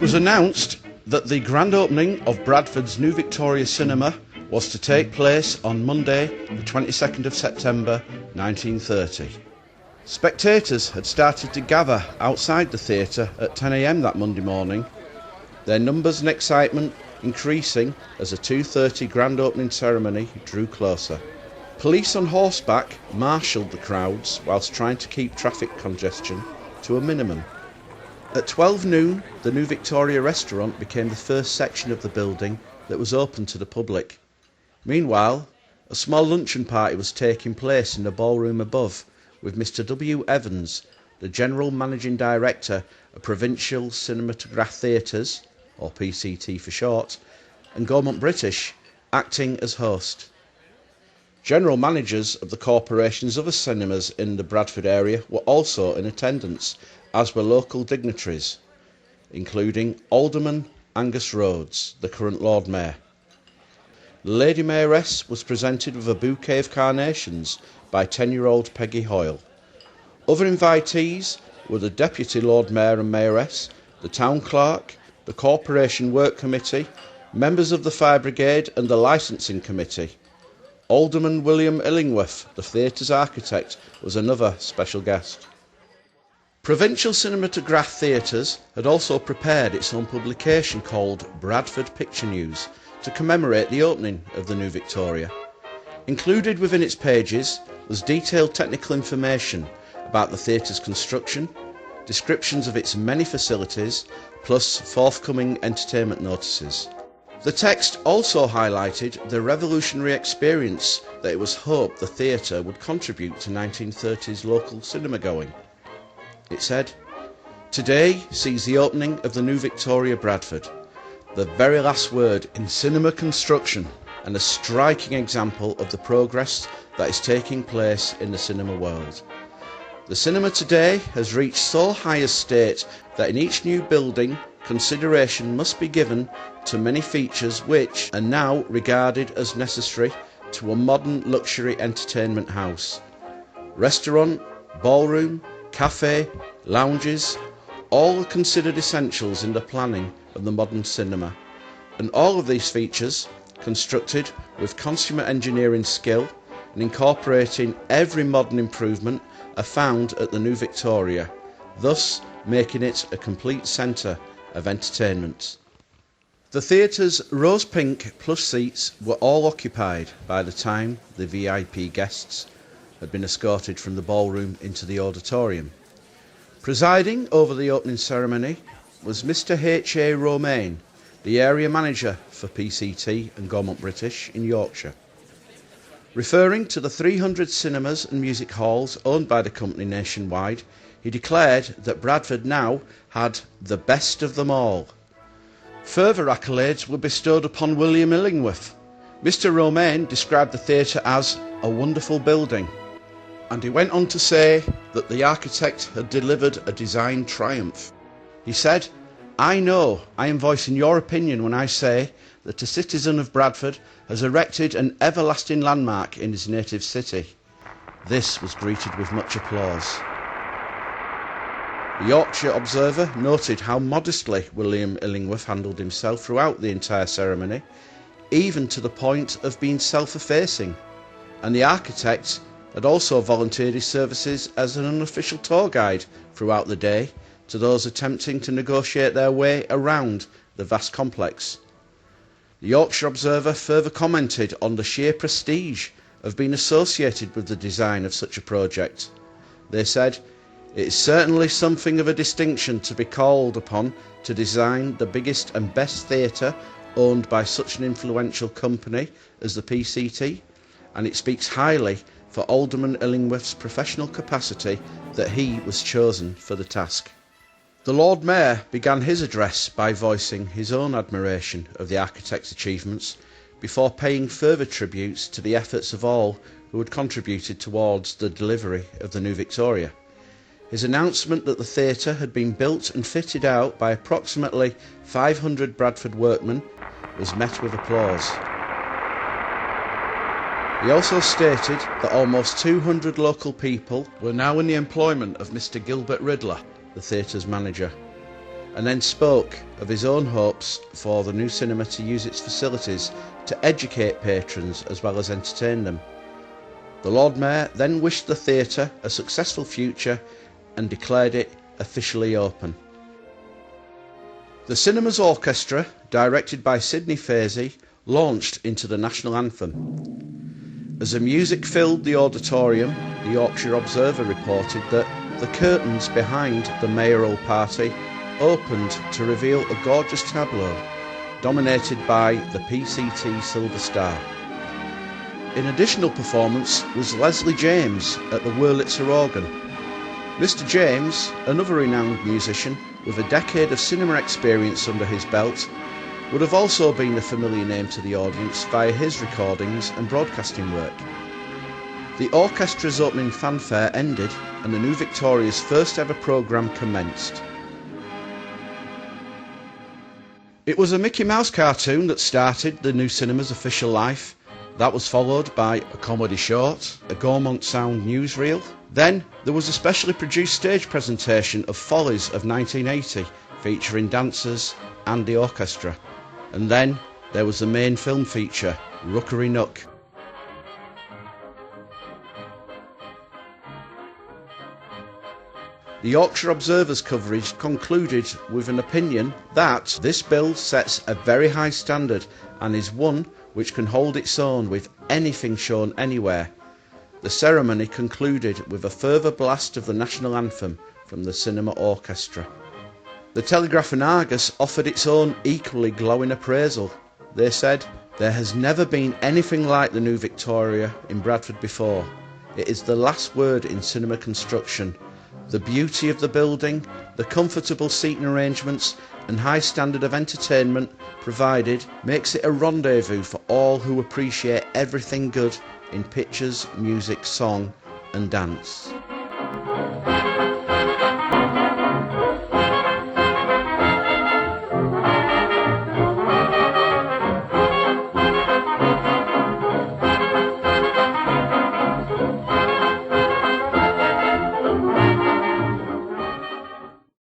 It was announced that the grand opening of Bradford's new Victoria Cinema was to take place on Monday, the 22nd of September 1930. Spectators had started to gather outside the theatre at 10 a.m. that Monday morning, their numbers and excitement increasing as the 2:30 grand opening ceremony drew closer. Police on horseback marshalled the crowds whilst trying to keep traffic congestion to a minimum. At 12 noon, the new Victoria restaurant became the first section of the building that was open to the public. Meanwhile, a small luncheon party was taking place in the ballroom above, with Mr. W. Evans, the General Managing Director of Provincial Cinematograph Theatres, or PCT for short, and Gaumont British, acting as host. General managers of the corporation's other cinemas in the Bradford area were also in attendance, as were local dignitaries, including Alderman Angus Rhodes, the current Lord Mayor. The Lady Mayoress was presented with a bouquet of carnations by 10-year-old Peggy Hoyle. Other invitees were the Deputy Lord Mayor and Mayoress, the Town Clerk, the Corporation Work Committee, members of the Fire Brigade and the Licensing Committee. Alderman William Illingworth, the theatre's architect, was another special guest. Provincial Cinematograph Theatres had also prepared its own publication called Bradford Picture News to commemorate the opening of the new Victoria. Included within its pages was detailed technical information about the theatre's construction, descriptions of its many facilities, plus forthcoming entertainment notices. The text also highlighted the revolutionary experience that it was hoped the theatre would contribute to 1930s local cinema going. It said, "Today sees the opening of the new Victoria Bradford, the very last word in cinema construction and a striking example of the progress that is taking place in the cinema world. The cinema today has reached so high a state that in each new building consideration must be given to many features which are now regarded as necessary to a modern luxury entertainment house. Restaurant, ballroom, cafe, lounges, all are considered essentials in the planning of the modern cinema, and all of these features, constructed with consummate engineering skill and incorporating every modern improvement, are found at the new Victoria, thus making it a complete centre of entertainment." The theatre's rose-pink plush seats were all occupied by the time the VIP guests had been escorted from the ballroom into the auditorium. Presiding over the opening ceremony was Mr. H.A. Romaine, the area manager for PCT and Gaumont British in Yorkshire. Referring to the 300 cinemas and music halls owned by the company nationwide, he declared that Bradford now had the best of them all. Further accolades were bestowed upon William Illingworth. Mr. Romaine described the theatre as a wonderful building, and he went on to say that the architect had delivered a design triumph. He said, "I know I am voicing your opinion when I say that a citizen of Bradford has erected an everlasting landmark in his native city." This was greeted with much applause. The Yorkshire Observer noted how modestly William Illingworth handled himself throughout the entire ceremony, even to the point of being self-effacing, and the architect had also volunteered his services as an unofficial tour guide throughout the day to those attempting to negotiate their way around the vast complex. The Yorkshire Observer further commented on the sheer prestige of being associated with the design of such a project. They said, "It is certainly something of a distinction to be called upon to design the biggest and best theatre owned by such an influential company as the PCT, and it speaks highly for Alderman Illingworth's professional capacity that he was chosen for the task." The Lord Mayor began his address by voicing his own admiration of the architect's achievements, before paying further tributes to the efforts of all who had contributed towards the delivery of the new Victoria. His announcement that the theatre had been built and fitted out by approximately 500 Bradford workmen was met with applause. He also stated that almost 200 local people were now in the employment of Mr. Gilbert Riddler, the theatre's manager. and then spoke of his own hopes for the new cinema to use its facilities to educate patrons as well as entertain them. The Lord Mayor then wished the theatre a successful future and declared it officially open. The cinema's orchestra, directed by Sidney Fazy, launched into the national anthem. As the music filled the auditorium, the Yorkshire Observer reported that the curtains behind the mayoral party opened to reveal a gorgeous tableau dominated by the PCT Silver Star. In additional performance was Leslie James at the Wurlitzer organ. Mr. James, another renowned musician with a decade of cinema experience under his belt, would have also been a familiar name to the audience via his recordings and broadcasting work. The orchestra's opening fanfare ended and the New Victoria's first ever programme commenced. It was a Mickey Mouse cartoon that started the new cinema's official life. That was followed by a comedy short, a Gaumont Sound newsreel. Then there was a specially produced stage presentation of Follies of 1980 featuring dancers and the orchestra. And then there was the main film feature, Rookery Nook. The Yorkshire Observer's coverage concluded with an opinion that this bill sets a very high standard and is one which can hold its own with anything shown anywhere. The ceremony concluded with a further blast of the national anthem from the cinema orchestra. The Telegraph and Argus offered its own equally glowing appraisal. They said, "There has never been anything like the New Victoria in Bradford before. It is the last word in cinema construction. The beauty of the building, the comfortable seating arrangements and high standard of entertainment provided makes it a rendezvous for all who appreciate everything good in pictures, music, song and dance."